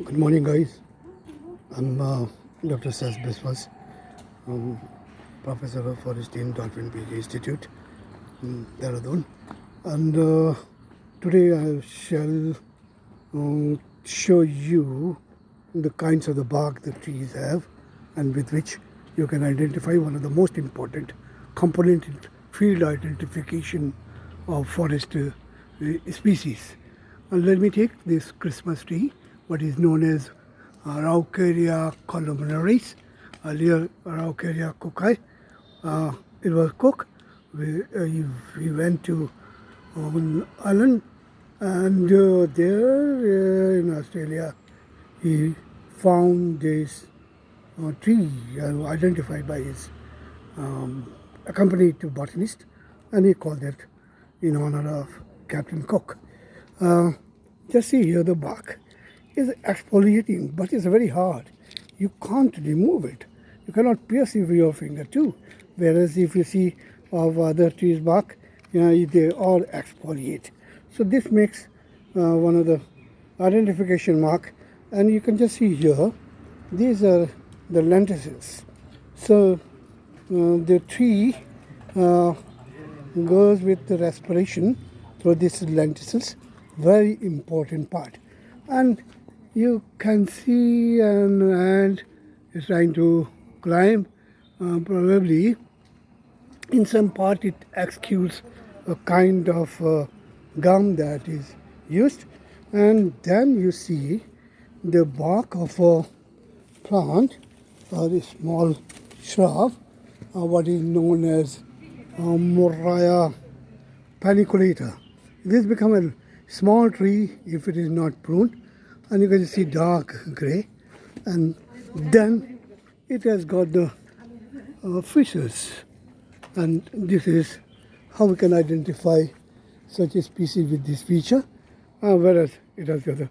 Good morning, guys. I'm Dr.Sas.Biswas, um, Professor of Forestry in Dolphin Beach Institute in Dehradun. And today I shall show you the kinds of the bark the trees have and with which you can identify one of the most important component in field identification of forest species. And let me take this Christmas tree, what is known as Raucaria columnaris, earlier Raucaria cooki. It was cooked. We went to Ireland, and there in Australia he found this tree identified by his accompanied to botanist, and he called it in honor of Captain Cook. Uh, just see here the bark is exfoliating, but it's very hard. You can't remove it. You cannot pierce it with your finger too. Whereas if you see of other trees bark, they all exfoliate. So this makes one of the identification mark, and you can just see here, these are the lenticels. So the tree goes with the respiration through these lenticels, very important part. And you can see an ant is trying to climb, probably in some part it exudes a kind of gum that is used, and then you see the bark of a plant or a small shrub, what is known as Moria paniculata. This becomes a small tree if it is not pruned, and you can see dark gray, and then it has got the fissures, and this is how we can identify such a species with this feature, whereas it has got a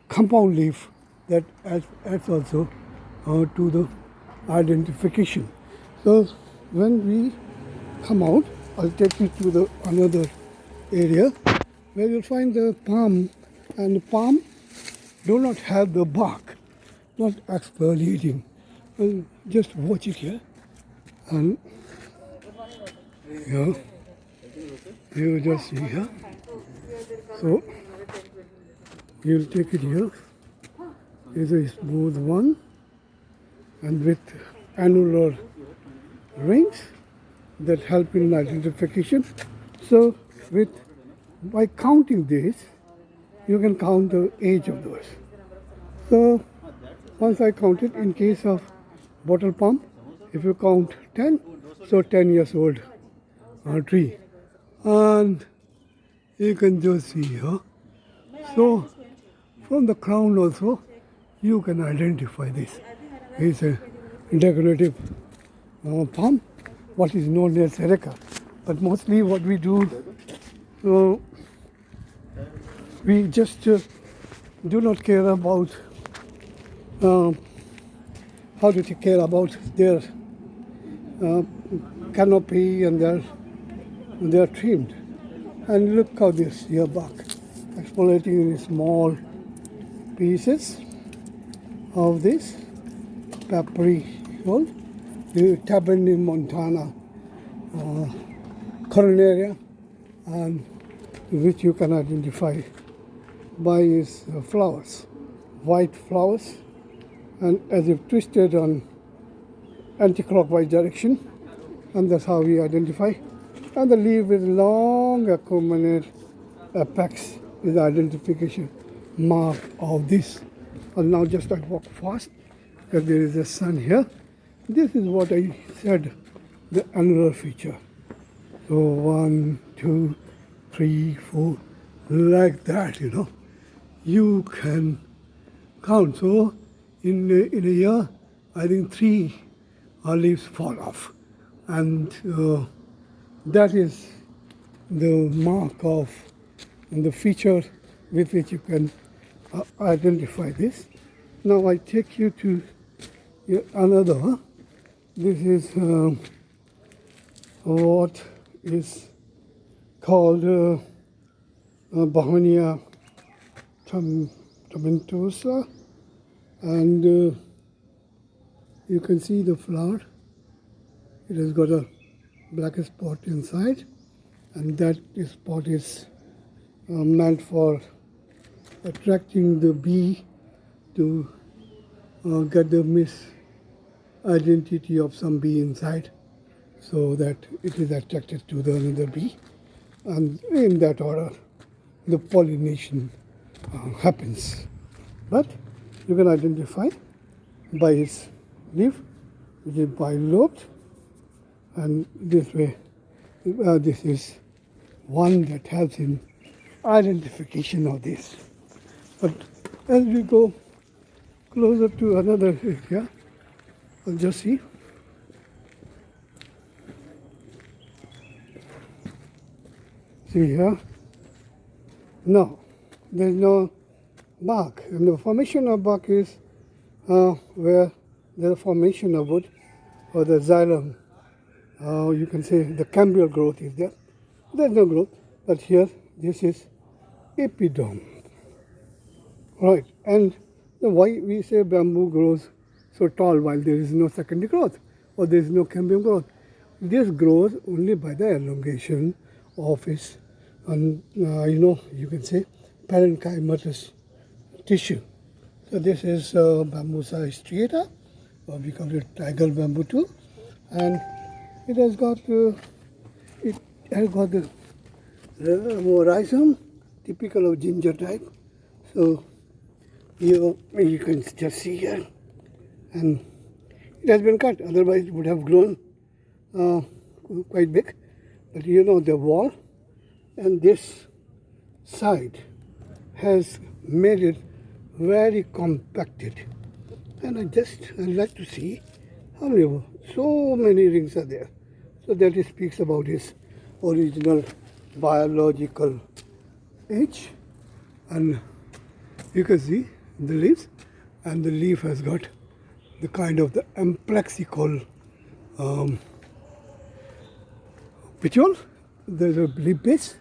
compound leaf that adds also to the identification. So when we come out, I'll take you to the another area where you'll find the palm, and the palm do not have the bark, not exfoliating. And just watch it here, and here you just see here. So you'll take it here. Is a smooth one, and with annular rings that help in identification. So by counting this, you can count the age of those. So once I counted, in case of bottle palm, if you count 10, so 10 years old tree. And you can just see here. So from the crown also, you can identify this. It's a decorative palm, what is known as erica. But mostly what we do, we just do not care about how to take care about their canopy, and they are trimmed. And look how this here bark exfoliating in small pieces of this peppery gold, the Taberni Montana coronaria, and which you can identify by its flowers, white flowers, and as if twisted on anti-clockwise direction, and that's how we identify. And the leaf with long acuminate apex is the identification mark of this. And now just I walk fast because there is a sun here. This is what I said, the annular feature. So 1, 2, 3, 4, like that, you can count. So in a year, I think 3 leaves fall off, and that is the mark of and the feature with which you can identify this. Now I take you to another. This is what is called Bahonia tomentosa, And you can see the flower. It has got a black spot inside, and that spot is meant for attracting the bee to get the misidentity of some bee inside, so that it is attracted to the another bee, and in that order the pollination happens. But you can identify by its leaf, which is bilobed, and this way this is one that helps in identification of this. But as we go closer to another area, I'll just see. See here. No, there's no bark, and the formation of bark is where the formation of wood or the xylem, you can say the cambial growth is there. There's no growth, but here this is epiderm. Right, and why we say bamboo grows so tall while there is no secondary growth or there is no cambium growth? This grows only by the elongation of its, you can say parenchymatous tissue. So this is Bambusa striata, or we call it tiger bamboo too, and it has got the rhizome, typical of ginger type. So you can just see here, and it has been cut. Otherwise, it would have grown quite big. But the wall and this side has made it very compacted, and I'd like to see how so many rings are there. So that it speaks about its original biological age, and you can see the leaves, and the leaf has got the kind of the amplexical petiole. There's a leaf base,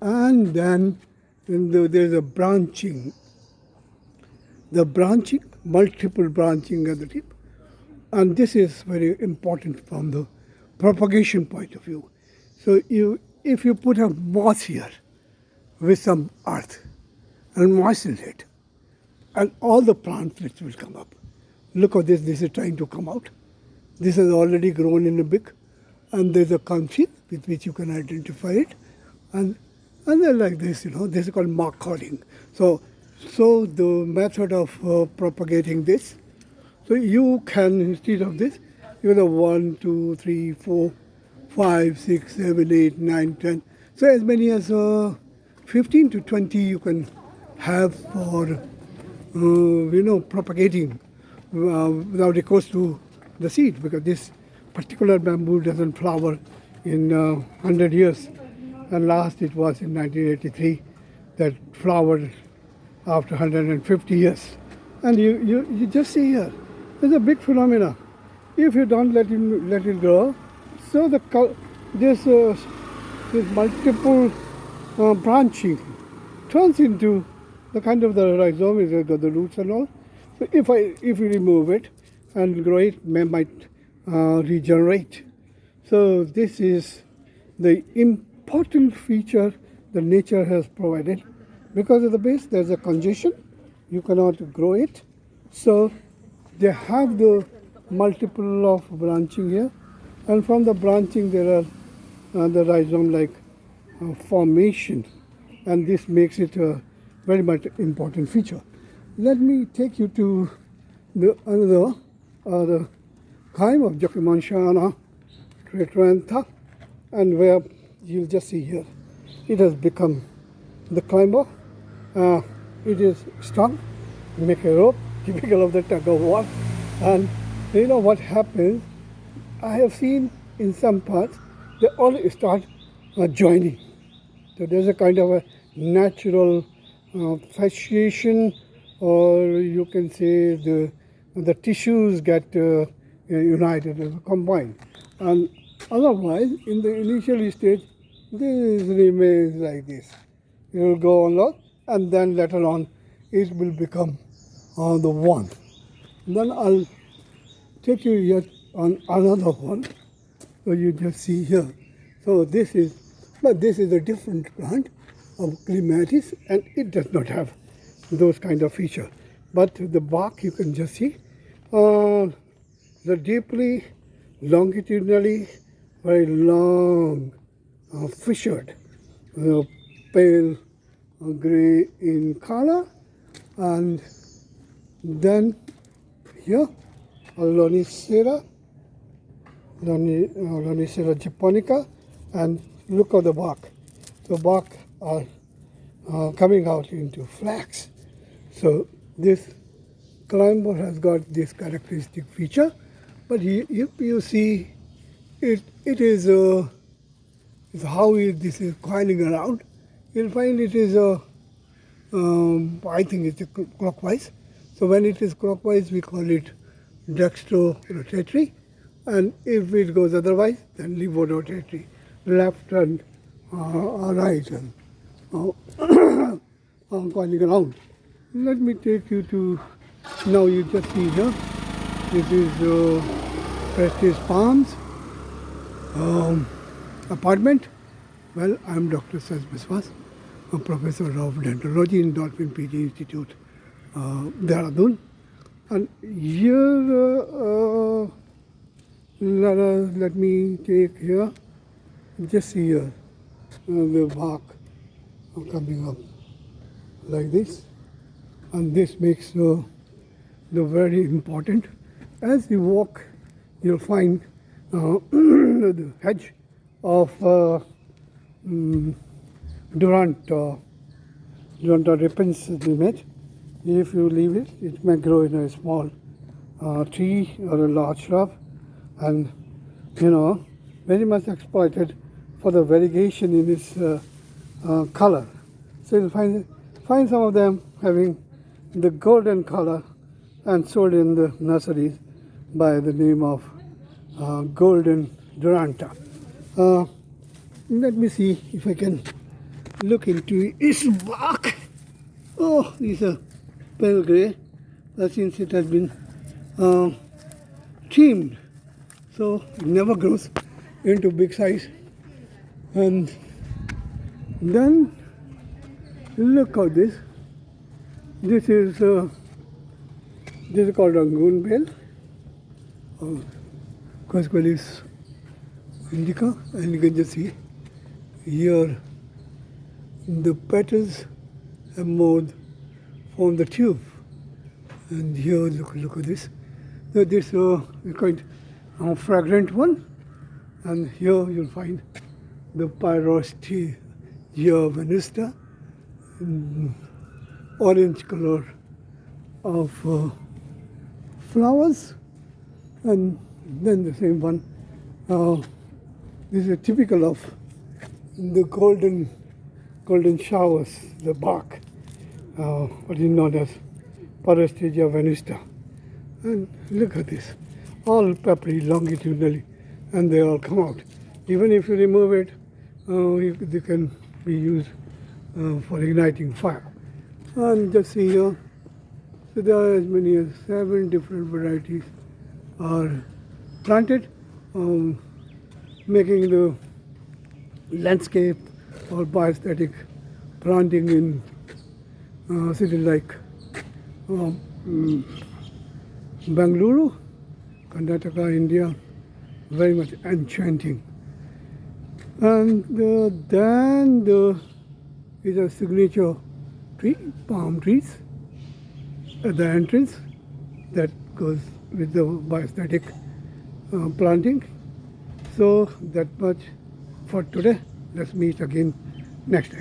and then there's a branching. The branching, multiple branching at the tip, and this is very important from the propagation point of view. So if you put a moss here with some earth and moisten it, and all the plantlets will come up. Look at this is trying to come out. This has already grown in a big, and there's a conceit with which you can identify it, and they're like this, this is called mark cording. So the method of propagating this, so you can, instead of this, you have 1, 2, 3, 4, 5, 6, 7, 8, 9, 10. So as many as 15 to 20 you can have for propagating without recourse to the seed, because this particular bamboo doesn't flower in 100 years. And last it was in 1983 that flowered after 150 years. And you just see here, there's a big phenomena. If you don't let it grow, so this multiple branching turns into the kind of the rhizome, is got the roots and all. So if you remove it and grow it, might regenerate. So this is the important feature that nature has provided. Because of the base, there's a congestion. You cannot grow it. So they have the multiple of branching here, and from the branching there are the rhizome-like formation, and this makes it a very much important feature. Let me take you to the chyme of Jochimantiana tretrantha, and where you'll just see here, it has become the climber. It is strung, make a rope, typical of the tug of war. And what happens, I have seen in some parts, they all start joining. So there's a kind of a natural fasciation, or you can say the tissues get united and combined. And otherwise, in the initial stage, this remains like this. It will go on, and then later on, it will become the one. Then I'll take you yet on another one. So you just see here. So this is a different plant of clematis, and it does not have those kind of feature. But the bark you can just see, the deeply longitudinally very long, fissured, pale gray in color, and then here Lonicera japonica, and look at the bark. The bark are coming out into flax. So this climber has got this characteristic feature, but if you see it is how this is coiling around. You'll find it is I think it's clockwise. So when it is clockwise, we call it dextro-rotatory, and if it goes otherwise, then levo-rotatory, left and right, and coiling around. Let me take you to, now you just see here, this is Prestige Palms apartment. Well, I'm Dr.Sas.Biswas, a professor of dendrology in Dolphin PG Institute, Dehradun. And here, let me take here, just see here, the bark coming up like this. And this makes the very important. As you walk, you'll find the hedge of Duranta repens limit. If you leave it, it may grow in a small tree or a large shrub, and very much exploited for the variegation in its color. So you'll find some of them having the golden color and sold in the nurseries by the name of golden Duranta. Let me see if I can look into its bark. Oh, these are pale gray, since it has been trimmed, so it never grows into big size. And then look at this. This is called Rangoon bale, Quasquelis indica, and you can just see here the petals have moved from the tube, and here look at this. So this is quite a fragrant one, and here you'll find the Pyrostea venusta, orange color of flowers, and then the same one. This is typical of the golden showers, the bark, what is known as Pyrostea venusta. And look at this, all peppery longitudinally, and they all come out. Even if you remove it, they can be used for igniting fire. And just see here, so there are as many as 7 different varieties are planted, making the landscape or biostatic planting in cities like Bengaluru, Karnataka, India, very much enchanting. And then is a signature tree, palm trees, at the entrance that goes with the biostatic planting. So that much for today. Let's meet again next time.